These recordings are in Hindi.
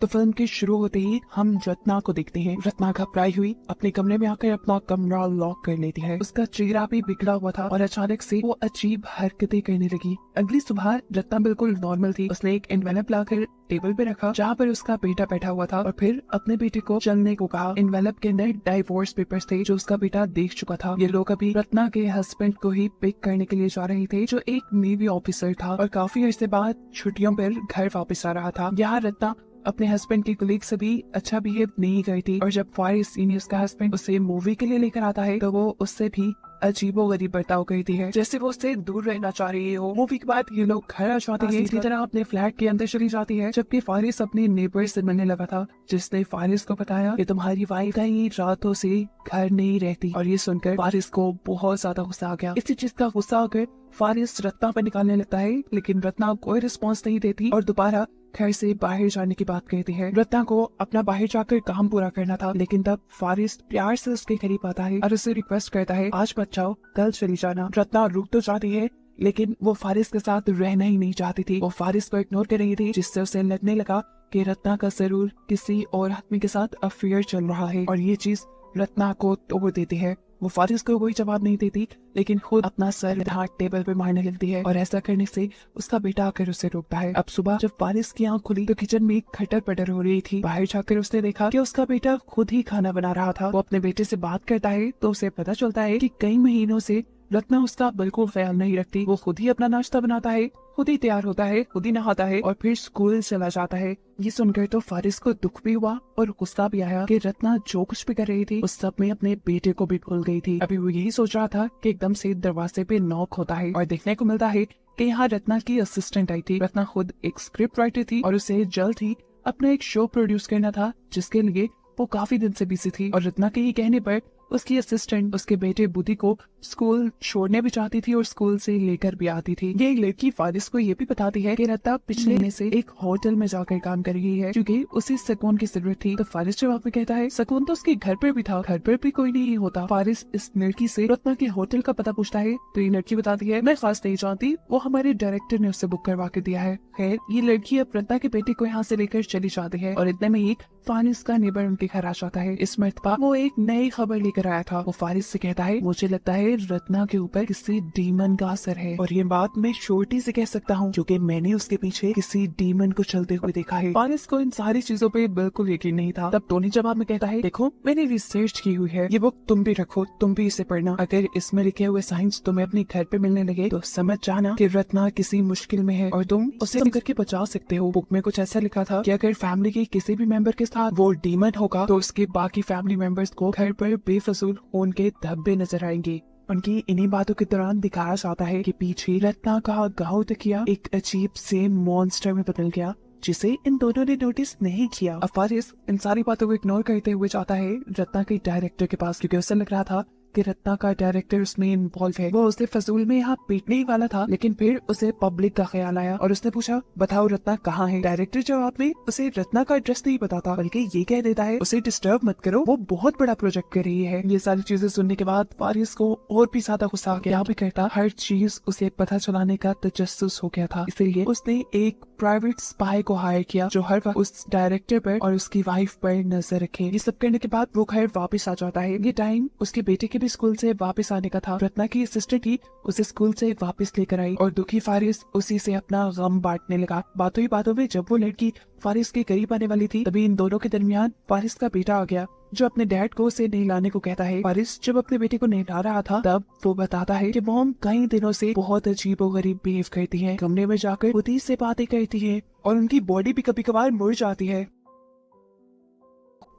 तो फिल्म के शुरू होते ही हम रत्ना को देखते हैं। रत्ना घबराई हुई अपने कमरे में आकर अपना कमरा लॉक कर लेती है। उसका चेहरा भी बिगड़ा हुआ था और अचानक से वो अजीब हरकतें करने लगी। अगली सुबह रत्ना बिल्कुल नॉर्मल थी। उसने एक एनवेलप लाकर टेबल पे रखा जहाँ पर उसका बेटा बैठा हुआ था और फिर अपने बेटे को चलने को कहा। एनवेलप के अंदर डाइवोर्स पेपर्स थे जो उसका बेटा देख चुका था। ये लोग अभी रत्ना के हस्बैंड को ही पिक करने के लिए जा रहे थे जो एक नेवी ऑफिसर था और काफी अर्से बाद छुट्टियों पर घर वापस आ रहा था। यहाँ रत्ना अपने हस्बैंड के कलीग से भी अच्छा बिहेव नहीं करती और जब फारिस सीनियर्स का हस्बैंड उसे मूवी के लिए लेकर आता है तो वो उससे भी अजीबोगरीब बर्ताव करती है, जैसे वो उससे दूर रहना चाह रही हो। मूवी के बाद ये लोग घर आ जाते हैं। इसी तरह अपने फ्लैट के अंदर चली जाती है जबकि फारिस अपने नेबर से मिलने लगा था जिसने फारिस को बताया कि तुम्हारी वाइफ कई रातों से घर नहीं रहती। और ये सुनकर फारिस को बहुत ज्यादा गुस्सा आ गया। इसी चीज का गुस्सा आकर फारिस रत्ना पर निकालने लगता है लेकिन रत्ना कोई रिस्पॉन्स नहीं देती और दोबारा घर से बाहर जाने की बात कहती है। रत्ना को अपना बाहर जाकर काम पूरा करना था लेकिन तब फारिस प्यार से उसके करीब आता है और उसे रिक्वेस्ट करता है आज मत जाओ, कल चली जाना। रत्ना रुक तो जाती है लेकिन वो फारिस के साथ रहना ही नहीं चाहती थी। वो फारिस को इग्नोर कर रही थी जिससे उसे लगने लगा कि रत्ना का जरूर किसी और आदमी के साथ अफेयर चल रहा है और ये चीज रत्ना को तोड़ देती है। वो फारिस को कोई जवाब नहीं देती लेकिन खुद अपना सर हाथ टेबल पे मारने लगती है और ऐसा करने से उसका बेटा आकर उसे रोकता है। अब सुबह जब फारिस की आंख खुली तो किचन में खटर पटर हो रही थी। बाहर जाकर उसने देखा कि उसका बेटा खुद ही खाना बना रहा था। वो अपने बेटे से बात करता है तो उसे पता चलता है कि कई महीनों से रत्ना उसका बिल्कुल ख्याल नहीं रखती। वो खुद ही अपना नाश्ता बनाता है, खुद ही तैयार होता है, खुद ही नहाता है और फिर स्कूल चला जाता है। ये सुनकर तो फारिस को दुख भी हुआ और गुस्सा भी आया कि रत्ना जो कुछ भी कर रही थी उस सब में अपने बेटे को भी भूल गई थी। अभी वो यही सोच रहा था कि एकदम से दरवाजे पे नॉक होता है और देखने को मिलता है कि यहाँ रत्ना की असिस्टेंट आई थी। रत्ना खुद एक स्क्रिप्ट राइटर थी और उसे जल्द ही अपना एक शो प्रोड्यूस करना था जिसके लिए वो काफी दिन से बिजी थी। और रत्ना के ही कहने पर उसकी असिस्टेंट उसके बेटे बुद्धि को स्कूल छोड़ने भी चाहती थी और स्कूल से लेकर भी आती थी। ये लड़की फारिस को ये भी बताती है कि रत्ना पिछले महीने से एक होटल में जाकर काम कर रही है क्योंकि उसे सुकून की जरूरत थी। तो फारिस जवाब में कहता है सुकून तो उसके घर पर भी था, घर पर भी कोई नहीं होता। फारिस इस लड़की से रत्ना के होटल का पता पूछता है तो ये लड़की बताती है मैं खास नहीं जानती, वो हमारे डायरेक्टर ने उसे बुक करवा के दिया है। खैर ये लड़की अब रत्ना के बेटे को यहाँ से लेकर चली जाती है और इतने में ही फारिस का नेबर उनके घर आ जाता है। इस मर्तबा वो एक नई खबर लेकर आया था। वो फारिस से कहता है मुझे लगता है रत्ना के ऊपर किसी डीमन का असर है और ये बात मैं श्योरिटी से कह सकता हूँ क्योंकि मैंने उसके पीछे किसी डीमन को चलते हुए देखा है। फारिस को इन सारी चीजों पे बिल्कुल यकीन नहीं था। तब टोनी जवाब में कहता है देखो मैंने रिसर्च की हुई है, ये बुक तुम भी रखो, तुम भी इसे पढ़ना। अगर इसमें लिखे हुए साइंस तुम्हें अपने घर पे मिलने लगे तो समझ जाना कि रत्ना किसी मुश्किल में है और तुम उसे करके बचा सकते हो। बुक में कुछ ऐसा लिखा था कि अगर फैमिली के किसी भी मेंबर के साथ वो डीमन होगा तो उसके बाकी फैमिली मेंबर्स को घर पर बेफजूल खून के धब्बे नजर आएंगे। उनकी इन्हीं बातों के दौरान दिखाया जाता है कि पीछे रत्ना का गाँव तकिया एक अजीब से मॉन्स्टर में बदल गया जिसे इन दोनों ने नोटिस नहीं किया। अब फारिस इन सारी बातों को इग्नोर करते हुए जाता है रत्ना के डायरेक्टर के पास क्योंकि उसे लग रहा था कि रत्ना का डायरेक्टर उसमें इन्वॉल्व है। वो उसे फजूल में यहाँ पीटने ही वाला था लेकिन फिर उसे पब्लिक का ख्याल आया और उसने पूछा बताओ रत्ना कहाँ है। डायरेक्टर जवाब में उसे रत्ना का एड्रेस नहीं बताता बल्कि ये कह देता है उसे डिस्टर्ब मत करो, वो बहुत बड़ा प्रोजेक्ट कर रही है। ये सारी चीजें सुनने के बाद फारिस को और भी ज्यादा गुस्सा आ गया। भी करता हर चीज उसे पता चलाने का तजस्सुस हो गया था, इसीलिए उसने एक प्राइवेट स्पाई को हायर किया जो हर वक्त उस डायरेक्टर पर और उसकी वाइफ पर नजर रखे। ये सब करने के बाद वो घर वापस आ जाता है। ये टाइम उसके बेटे के भी स्कूल से वापस आने का था। रत्ना की असिस्टेंट ही उसे स्कूल से वापस लेकर आई और दुखी फारिस उसी से अपना गम बांटने लगा। बातों ही बातों में जब वो लड़की फारिस के करीब आने वाली थी तभी इन दोनों के दरमियान फारिस का बेटा आ गया जो अपने डैड को उसे नहलाने को कहता है। फारिस जब अपने बेटे को नहला रहा था तब वो बताता है कि मॉम कई दिनों से बहुत अजीबोगरीब बिहेव करती है, कमरे में जाकर खुद ही से बातें करती है और उनकी बॉडी भी कभी कभार मुड़ जाती है।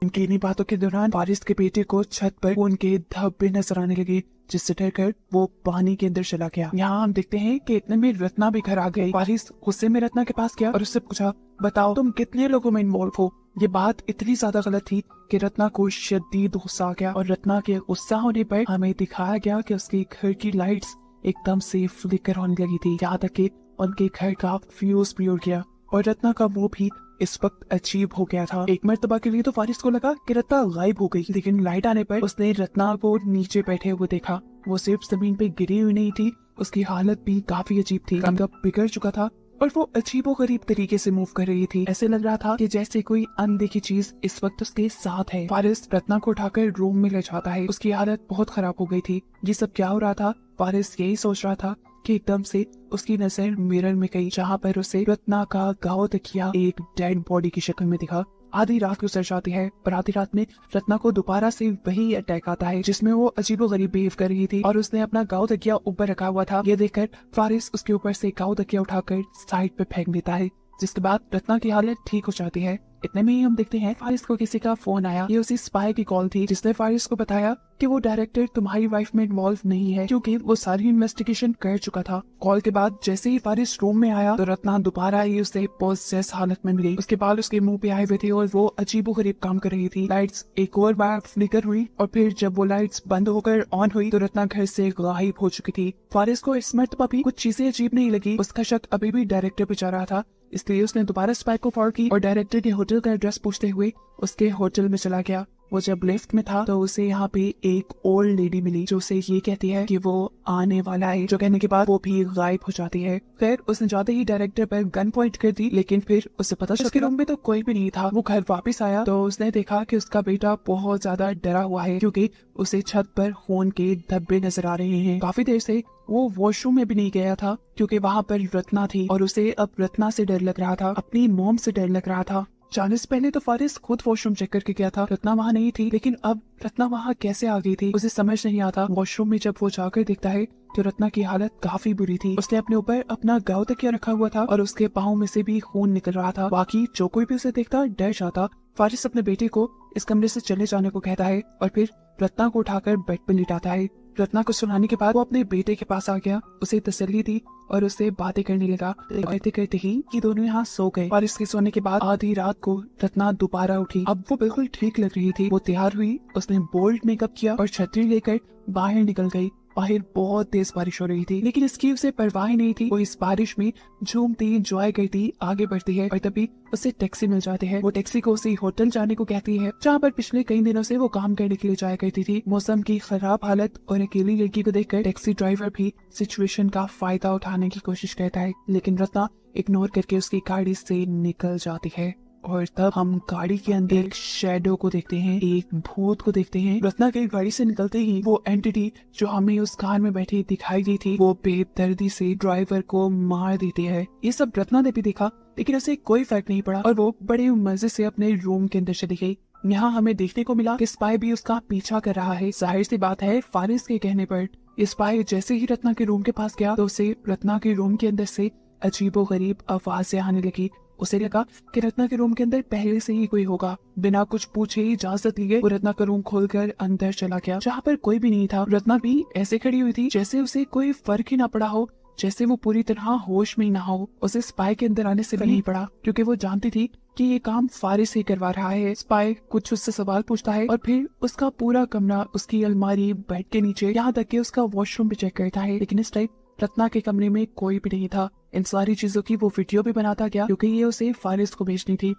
इनकी इन्हीं बातों के दौरान फारिस के बेटे को छत पर उनके धब्बे नजर आने लगे जिससे डरकर वो पानी के अंदर चला गया। यहाँ हम देखते हैं कि इतने में रत्ना भी घर आ गई। फारिस गुस्से में रत्ना के पास गया और उससे पूछा बताओ तुम कितने लोगों में इन्वॉल्व हो। ये बात इतनी ज्यादा गलत थी कि रत्ना को शदीद गुस्सा आ गया और रत्ना के गुस्सा होने पर हमें दिखाया गया कि उसके घर की लाइट्स एकदम से फ्लिकर होने लगी थी, यहाँ तक कि उनके घर का फ्यूज भी उड़ गया और रत्ना का मुंह भी इस वक्त अजीब हो गया था। एक मर्तबा के लिए तो फारिस को लगा कि रत्ना गायब हो गई लेकिन लाइट आने पर उसने रत्ना को नीचे बैठे हुए देखा। वो सिर्फ जमीन पे गिरी हुई नहीं थी, उसकी हालत भी काफी अजीब थी। रंग बिगड़ चुका था और वो अजीबोगरीब तरीके से मूव कर रही थी। ऐसे लग रहा था कि जैसे कोई अनदेखी चीज इस वक्त उसके साथ है। फारिस रत्ना को उठाकर रूम में ले जाता है। उसकी हालत बहुत खराब हो गई थी। ये सब क्या हो रहा था? फारिस यही सोच रहा था कि एकदम से उसकी नजर मिरर में गई, जहाँ पर उसे रत्ना का गाँव तकिया एक डेड बॉडी की शक्ल में दिखा। आधी रात गुजर जाती है और आधी रात में रत्ना को दोबारा से वही अटैक आता है, जिसमें वो अजीबोगरीब बिहेव कर रही थी और उसने अपना गाँव तकिया ऊपर रखा हुआ था। ये देखकर फारिस उसके ऊपर से गाँव तकिया उठाकर साइड पे फेंक देता है, जिसके बाद रत्ना की हालत ठीक हो जाती है। इतने में ही हम देखते हैं फारिस को किसी का फोन आया। ये उसी स्पाई की कॉल थी जिसने फारिस को बताया कि वो डायरेक्टर तुम्हारी वाइफ में इन्वॉल्व नहीं है, क्योंकि वो सारी इन्वेस्टिगेशन कर चुका था। कॉल के बाद जैसे ही फारिस रूम में आया तो रत्ना दोबारा ही उसे पोजेस हालत में मिली। उसके बाल उसके मुंह पे आए हुए थे और वो अजीबोगरीब काम कर रही थी। लाइट्स एक और बार फ्लिकर हुई और फिर जब वो लाइट्स बंद होकर ऑन हुई तो रत्ना घर से गायब हो चुकी थी। फारिस को इस मर्तबा भी कुछ चीजें अजीब नहीं लगी। उसका शक अभी भी डायरेक्टर पे जा रहा था, इसलिए उसने दोबारा स्पाई को कॉल की और डायरेक्टर के होटल का एड्रेस पूछते हुए उसके होटल में चला गया। वो जब लिफ्ट में था तो उसे यहाँ पे एक ओल्ड लेडी मिली जो उसे ये कहती है कि वो आने वाला है, जो कहने के बाद वो भी गायब हो जाती है। फिर उसने जाते ही डायरेक्टर पर गन पॉइंट कर दी, लेकिन फिर उसे पता चला उसके रूम में तो कोई भी नहीं था। वो घर वापस आया तो उसने देखा कि उसका बेटा बहुत ज्यादा डरा हुआ है, क्योंकि उसे छत पर खून के धब्बे नजर आ रहे हैं। काफी देर से वो वॉशरूम में भी नहीं गया था, क्योंकि वहाँ पर रत्ना थी और उसे अब रत्ना से डर लग रहा था, अपनी मॉम से डर लग रहा था। जाने से पहले तो फारिस खुद वॉशरूम चेक करके गया था, रत्ना वहाँ नहीं थी, लेकिन अब रत्ना वहाँ कैसे आ गई थी उसे समझ नहीं आता। वॉशरूम में जब वो जाकर देखता है तो रत्ना की हालत काफी बुरी थी। उसने अपने ऊपर अपना गाँव तकिया रखा हुआ था और उसके पाँव में से भी खून निकल रहा था। बाकी जो कोई भी उसे देखता डर जाता। फारिस अपने बेटे को इस कमरे से चले जाने को कहता है और फिर रत्ना को उठाकर बेड पर लिटाता है। रत्ना को सुनाने के बाद वो अपने बेटे के पास आ गया, उसे तसल्ली दी और उससे बातें करने लगा। करते करते ही ये दोनों यहाँ सो गए। और इसके सोने के बाद आधी रात को रत्ना दोबारा उठी। अब वो बिल्कुल ठीक लग रही थी। वो तैयार हुई, उसने बोल्ड मेकअप किया और छतरी लेकर बाहर निकल गई। बाहर बहुत तेज बारिश हो रही थी, लेकिन इसकी उसे परवाह नहीं थी। वो इस बारिश में झूमती एंजॉय करती आगे बढ़ती है और तभी उसे टैक्सी मिल जाती है। वो टैक्सी को उसी होटल जाने को कहती है जहाँ पर पिछले कई दिनों से वो काम करने के लिए जाया करती थी। मौसम की खराब हालत और अकेली लड़की को देखकर टैक्सी ड्राइवर भी सिचुएशन का फायदा उठाने की कोशिश करता है, लेकिन रत्ना इग्नोर करके उसकी गाड़ी से निकल जाती है। और तब हम गाड़ी के अंदर एक शैडो को देखते हैं, एक भूत को देखते हैं। रत्ना के गाड़ी से निकलते ही वो एंटिटी जो हमें उस कार में बैठी दिखाई दी थी, वो बेदर्दी से ड्राइवर को मार देती है। ये सब रत्ना ने भी देखा, लेकिन उसे कोई फर्क नहीं पड़ा और वो बड़े मजे से अपने रूम के अंदर चली गई। यहाँ हमें देखने को मिला कि स्पाई भी उसका पीछा कर रहा है। जाहिर सी बात है, फारिस के कहने पर स्पाई जैसे ही रत्ना के रूम के पास गया तो उसे रत्ना के रूम के अंदर से अजीबोगरीब आवाजें आने लगी। उसे लगा कि रत्ना के रूम के अंदर पहले से ही कोई होगा। बिना कुछ पूछे इजाजत लिए वो रत्ना का रूम खोलकर अंदर चला गया, जहाँ पर कोई भी नहीं था। रत्ना भी ऐसे खड़ी हुई थी जैसे उसे कोई फर्क ही ना पड़ा हो, जैसे वो पूरी तरह होश में ही ना हो। उसे स्पाई के अंदर आने से भी नहीं पड़ा, क्योंकि वो जानती थी कि ये काम फारिस ही करवा रहा है। स्पाई कुछ उससे सवाल पूछता है और फिर उसका पूरा कमरा, उसकी अलमारी, बेड के नीचे, यहाँ तक कि उसका वॉशरूम भी चेक करता है, लेकिन इस टाइम रत्ना के कमरे में कोई भी नहीं था। इन सारी चीजों की वो वीडियो भी बनाता गया, क्योंकि ये उसे फारिस को भेजनी थी।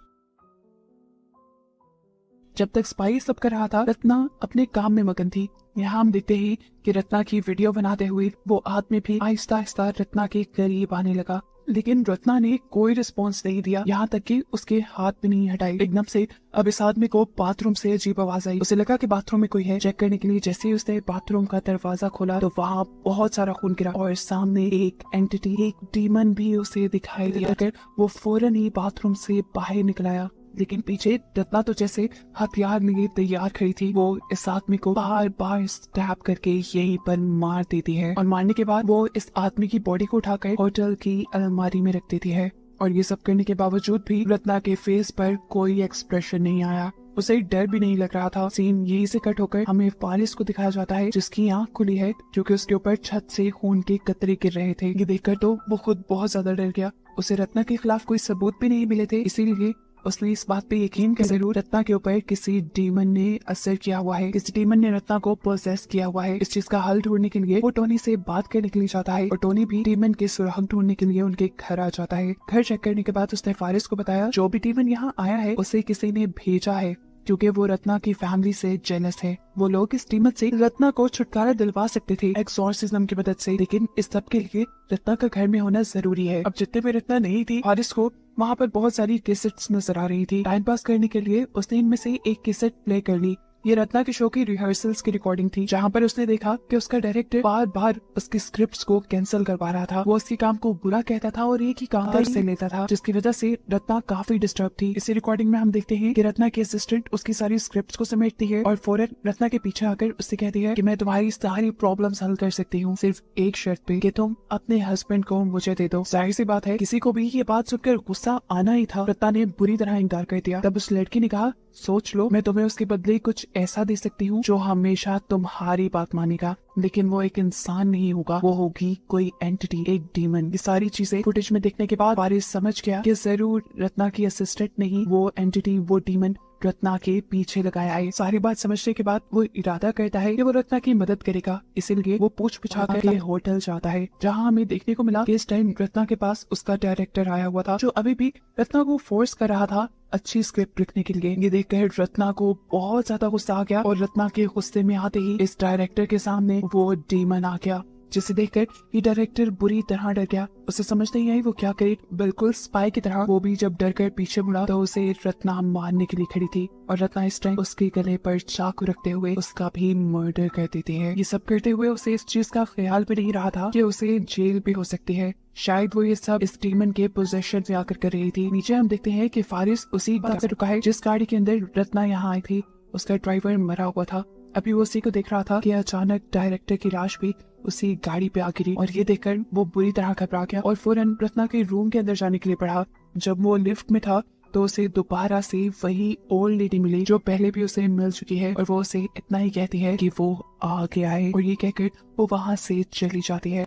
जब तक स्पाई सब कर रहा था, रत्ना अपने काम में मगन थी। यहाँ हम देखते ही कि रत्ना की वीडियो बनाते हुए वो आदमी भी आहिस्ता आहिस्ता रत्ना के करीब आने लगा, लेकिन रत्ना ने कोई रिस्पॉन्स नहीं दिया, यहाँ तक कि उसके हाथ भी नहीं हटाई। एकदम से अब इस आदमी को बाथरूम से अजीब आवाज आई। उसे लगा कि बाथरूम में कोई है। चेक करने के लिए जैसे ही उसने बाथरूम का दरवाजा खोला तो वहाँ बहुत सारा खून गिरा और सामने एक एंटिटी, एक डीमन भी उसे दिखाई दिया। वो फौरन ही बाथरूम से बाहर निकल आया, लेकिन पीछे रत्ना तो जैसे हथियार लिए तैयार खड़ी थी। वो इस आदमी को बार बार स्टैब करके यहीं पर मार देती है और मारने के बाद वो इस आदमी की बॉडी को उठाकर होटल की अलमारी में रख देती है। और ये सब करने के बावजूद भी रत्ना के फेस पर कोई एक्सप्रेशन नहीं आया, उसे डर भी नहीं लग रहा था। सीन यही से कट होकर हमें फारिस को दिखाया जाता है, जिसकी आंख खुली है क्योंकि उसके ऊपर छत से खून के कतरे गिर रहे थे। ये देखकर तो वो खुद बहुत ज्यादा डर गया। उसे रत्ना के खिलाफ कोई सबूत भी नहीं मिले थे, इसीलिए उसने इस बात पे यकीन किया जरूर रत्ना के ऊपर किसी डीमन ने असर किया हुआ है, किसी डीमन ने रत्ना को पोसेस किया हुआ है। इस चीज का हल ढूंढने के लिए वो टोनी से बात करने के लिए जाता है और टोनी भी डीमन के सुराग ढूंढने के लिए उनके घर आ जाता है। घर चेक करने के बाद उसने फारिस को बताया जो भी डीमन यहाँ आया है उसे किसी ने भेजा है, क्योंकि वो रत्ना की फैमिली से जेलस है। वो लोग इस डीमन से रत्ना को छुटकारा दिलवा सकते थे एक्सॉर्सिज्म की मदद से, लेकिन इस सब के लिए रत्ना का घर में होना जरूरी है। अब जितने भी रत्ना नहीं थी, हारिस को वहाँ पर बहुत सारी कैसेट्स नजर आ रही थी। टाइम पास करने के लिए उसने इनमें से एक कैसेट प्ले कर ली। ये रत्ना के शो की रिहर्सल्स की रिकॉर्डिंग थी, जहाँ पर उसने देखा कि उसका डायरेक्टर बार बार उसकी स्क्रिप्ट्स को कैंसिल करवा रहा था। वो उसके काम को बुरा कहता था और एक ही काम कर से लेता था, जिसकी वजह से रत्ना काफी डिस्टर्ब थी। इसी रिकॉर्डिंग में हम देखते हैं कि रत्ना की असिस्टेंट उसकी सारी स्क्रिप्ट्स को समेटती है और फौरन रत्ना के पीछे आकर उससे कहती है कि मैं तुम्हारी सारी प्रॉब्लम्स हल कर सकती हूँ, सिर्फ एक शर्त पे कि तुम अपने हस्बैंड को मुझे दे दो। जाहिर सी बात है, किसी को भी ये बात सुनकर गुस्सा आना ही था। रत्ना ने बुरी तरह इनकार कर दिया। तब उस लड़की ने कहा, सोच लो, मैं तुम्हें उसके बदले कुछ ऐसा दे सकती हूँ जो हमेशा तुम्हारी बात मानेगा, लेकिन वो एक इंसान नहीं होगा, वो होगी कोई एंटिटी, एक डीमन। ये सारी चीजें फुटेज में देखने के बाद वारिस समझ गया कि जरूर रत्ना की असिस्टेंट नहीं, वो एंटिटी, वो डीमन रत्ना के पीछे लगाया है। सारी बात समझने के बाद वो इरादा करता है कि वो रत्ना की मदद करेगा, इसीलिए वो पूछ पूछा कर होटल जाता है, जहाँ हमें देखने को मिला कि इस टाइम रत्ना के पास उसका डायरेक्टर आया हुआ था, जो अभी भी रत्ना को फोर्स कर रहा था अच्छी स्क्रिप्ट लिखने के लिए। ये देखकर रत्ना को बहुत ज्यादा गुस्सा आ गया और रत्ना के गुस्से में आते ही इस डायरेक्टर के सामने वो डीमन आ गया, जिसे देखकर ये डायरेक्टर बुरी तरह डर गया। उसे समझ नहीं आई वो क्या करे। बिल्कुल स्पाई की तरह वो भी जब डर कर पीछे मुड़ा तो उसे रत्ना मारने के लिए खड़ी थी और रत्ना इस टाइम उसके गले पर चाकू रखते हुए उसका भी मर्डर कर देती है। ये सब करते हुए उसे इस चीज का ख्याल भी नहीं रहा था कि उसे जेल भी हो सकती है। शायद वो ये सब इस डीमन के पोजेशन में आकर कर रही थी। नीचे हम देखते हैं कि फारिस उसी गाड़ी से रुका है जिस गाड़ी के अंदर रत्ना यहाँ आई थी। उसका ड्राइवर मरा हुआ था। अभी वो उसी को देख रहा था कि अचानक डायरेक्टर की लाश भी उसी गाड़ी पे आ गिरी और ये देखकर वो बुरी तरह घबरा गया और फौरन रत्ना के रूम के अंदर जाने के लिए बढ़ा। जब वो लिफ्ट में था तो उसे दोबारा से वही ओल्ड लेडी मिली जो पहले भी उसे मिल चुकी है और वो उसे इतना ही कहती है कि वो आ गया है और ये कहकर वो वहाँ से चली जाती है।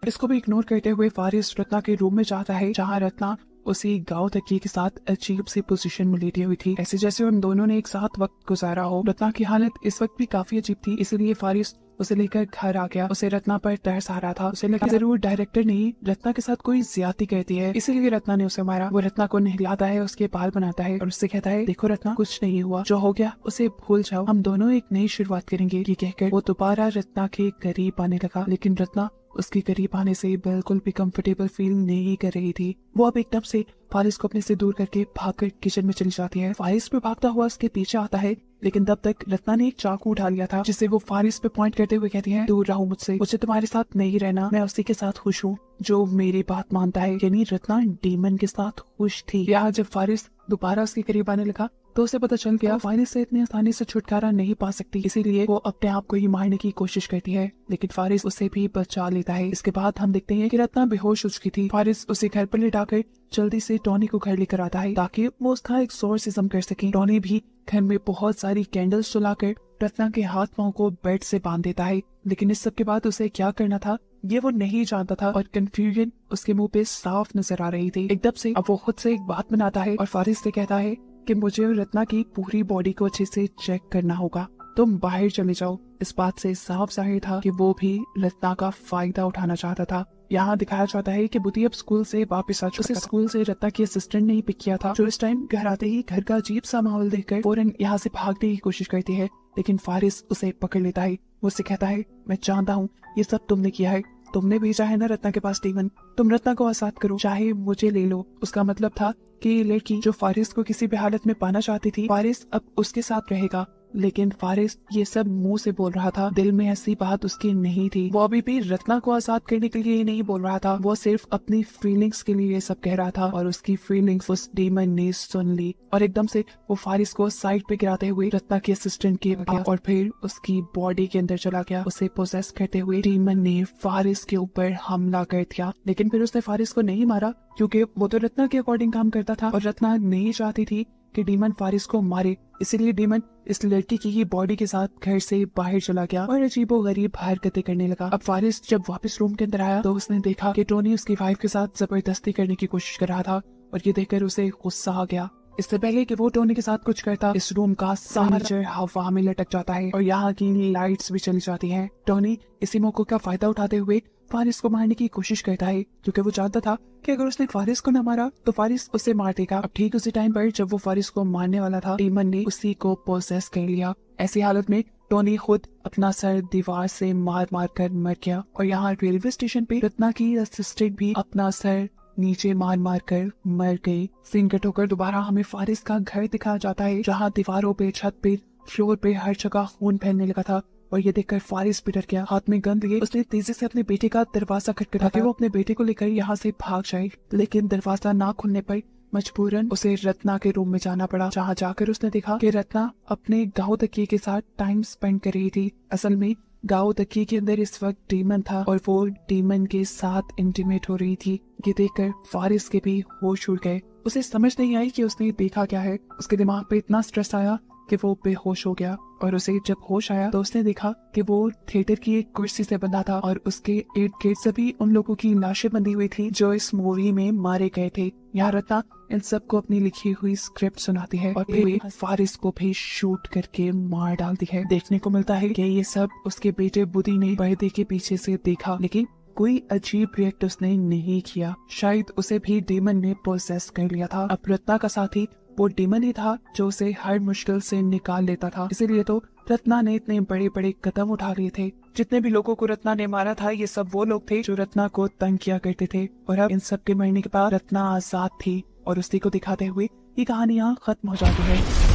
इसको भी इग्नोर करते हुए फारिस रत्ना के रूम में जाता है, जहाँ रत्ना उसी गांव तकिए के साथ अजीब सी पोजीशन में लेटी हुई थी, ऐसे जैसे उन दोनों ने एक साथ वक्त गुजारा हो। रत्ना की हालत इस वक्त भी काफी अजीब थी, इसलिए फारिस उसे लेकर घर आ गया। उसे रत्ना पर तरस आ रहा था। उसे लगा जरूर डायरेक्टर नहीं रत्ना के साथ कोई ज्यादती कहती है, इसीलिए रत्ना ने उसे मारा। वो रत्ना को नहलाता है, उसके बाल बनाता है और उससे कहता है, देखो रत्ना, कुछ नहीं हुआ, जो हो गया उसे भूल जाओ, हम दोनों एक नई शुरुआत करेंगे। ये कहकर वो दोबारा रत्ना के करीब आने लगा, लेकिन रत्ना उसके करीब आने से बिल्कुल भी कंफर्टेबल फील नहीं कर रही थी। वो अब एकदम से फारिस को अपने से दूर करके भागकर किचन में चली जाती है। फारिस पे भागता हुआ उसके पीछे आता है, लेकिन तब तक रत्ना ने एक चाकू उठा लिया था, जिससे वो फारिस पे पॉइंट करते हुए कहती है, दूर रहो मुझसे, मुझे तुम्हारे साथ नहीं रहना, मैं उसी के साथ खुश हूँ जो मेरी बात मानता है। यानी रत्ना डीमन के साथ खुश थी। यहाँ जब फारिस दोबारा उसके करीब आने लगा तो उसे पता चल गया फारिस से इतनी आसानी से छुटकारा नहीं पा सकती, इसीलिए वो अपने आप को ही मारने की कोशिश करती है, लेकिन फारिस उसे भी बचा लेता है। इसके बाद हम देखते हैं कि रत्ना बेहोश हो चुकी थी। फारिस उसे घर पर लिटाकर जल्दी से टॉनी को घर लेकर आता है ताकि वो उसका एक्सोर्सिज्म कर सके। टॉनी भी घर में बहुत सारी कैंडल्स जलाकर रत्ना के हाथ पांव को बेड से बांध देता है, लेकिन इस सब के बाद उसे क्या करना था ये वो नहीं जानता था और कंफ्यूजन उसके मुंह पे साफ नजर आ रही थी। एकदम से अब वो खुद से एक बात बनाता है और फारिस से कहता है कि मुझे रत्ना की पूरी बॉडी को अच्छे से चेक करना होगा, तुम बाहर चले जाओ। इस बात से साफ जाहिर था कि वो भी रत्ना का फायदा उठाना चाहता था। यहाँ दिखाया जाता है कि बुद्धि अब स्कूल से वापस आ चुका। स्कूल से रत्ना की असिस्टेंट ने ही पिक किया था, जो इस टाइम घर आते ही घर का अजीब सा माहौल देखकर फौरन यहाँ से भागने की कोशिश करती है, लेकिन फारिस उसे पकड़ लेता है। वो उससे कहता है, मैं जानता हूँ ये सब तुमने किया है, तुमने भेजा है ना रत्ना के पास डीमन, तुम रत्ना को आजाद करो, चाहे मुझे ले लो। उसका मतलब था कि ये लड़की जो फारिस को किसी भी हालत में पाना चाहती थी, फारिस अब उसके साथ रहेगा। लेकिन फारिस ये सब मुंह से बोल रहा था, दिल में ऐसी बात उसकी नहीं थी। वो अभी भी रत्ना को आजाद करने के लिए ये नहीं बोल रहा था, वो सिर्फ अपनी फीलिंग्स के लिए ये सब कह रहा था और उसकी फीलिंग्स उस डीमन ने सुन ली और एकदम से वो फारिस को साइड पे गिराते हुए रत्ना के असिस्टेंट के पास और फिर उसकी बॉडी के अंदर चला गया। उसे पोजेस करते हुए डीमन ने फारिस के ऊपर हमला कर दिया, लेकिन फिर उसने फारिस को नहीं मारा क्योंकि वो तो रत्ना के अकॉर्डिंग काम करता था और रत्ना नहीं चाहती थी कि डीमन फारिस को मारे, इसीलिए डीमन इस लड़की की ही बॉडी के साथ घर से बाहर चला गया और अजीबोगरीब हरकतें करने लगा। अब फारिस जब वापस रूम के अंदर आया तो उसने देखा कि टोनी उसकी वाइफ के साथ जबरदस्ती करने की कोशिश कर रहा था और ये देखकर उसे गुस्सा आ गया। इससे पहले कि वो टोनी के साथ कुछ करता, इस रूम का फर्नीचर हवा में लटक जाता है और यहाँ की लाइट्स भी चली जाती हैं। टोनी इसी मौके का फायदा उठाते हुए फारिस को मारने की कोशिश करता है, क्योंकि वो जानता था कि अगर उसने फारिस को न मारा तो फारिस उसे मार देगा। अब ठीक उसी टाइम पर जब वो फारिस को मारने वाला था, डीमन ने उसी को पोसेस कर लिया। ऐसी हालत में टोनी खुद अपना सर दीवार से मार मार कर मर गया। और यहाँ रेलवे स्टेशन पे रत्ना की असिस्टेंट भी अपना सर नीचे मार मार कर मर गई। सीन कट होकर दोबारा हमें फारिस का घर दिखाया जाता है, जहाँ दीवारों पे, छत पे, फ्लोर पे हर जगह खून फैलने लगा था। और ये देखकर फारिस भी डर गया। हाथ में गन लिए उसने तेजी से अपने बेटे का दरवाजा खटखटाया ताकि वो अपने बेटे को लेकर यहाँ से भाग जाए, लेकिन दरवाजा ना खुलने पर मजबूरन उसे रत्ना के रूम में जाना पड़ा, जहाँ जाकर उसने देखा कि रत्ना अपने गाँव तकिए के साथ टाइम स्पेंड कर रही थी। असल में गाँव तकिए के अंदर इस वक्त डीमन था और वो डीमन के साथ इंटीमेट हो रही थी। ये देखकर फारिस के भी होश उड़ गए। उसे समझ नहीं आई कि उसने देखा क्या है। उसके दिमाग पे इतना स्ट्रेस आया कि वो बेहोश हो गया। और उसे जब होश आया तो उसने देखा कि वो थिएटर की एक कुर्सी से बंधा था और उसके इर्द गिर्द सभी उन लोगों की लाशें बंधी हुई थी जो इस मूवी में मारे गए थे। यहाँ रत्ना इन सबको अपनी लिखी हुई स्क्रिप्ट सुनाती है और फिर फारिस को भी शूट करके मार डालती है। देखने को मिलता है कि ये सब उसके बेटे बुद्धि ने पर्दे के पीछे से देखा, लेकिन कोई अजीब रिएक्ट उसने नहीं किया। शायद उसे भी डीमन ने पोसेस कर लिया था। अब रत्ना का साथी वो डीमन ही था जो उसे हर मुश्किल से निकाल लेता था। इसीलिए तो रत्ना ने इतने बड़े बड़े कदम उठा लिए थे। जितने भी लोगों को रत्ना ने मारा था, ये सब वो लोग थे जो रत्ना को तंग किया करते थे। और अब इन सब के मरने के बाद रत्ना आजाद थी और उसी को दिखाते हुए ये कहानी यहाँ खत्म हो जाती है।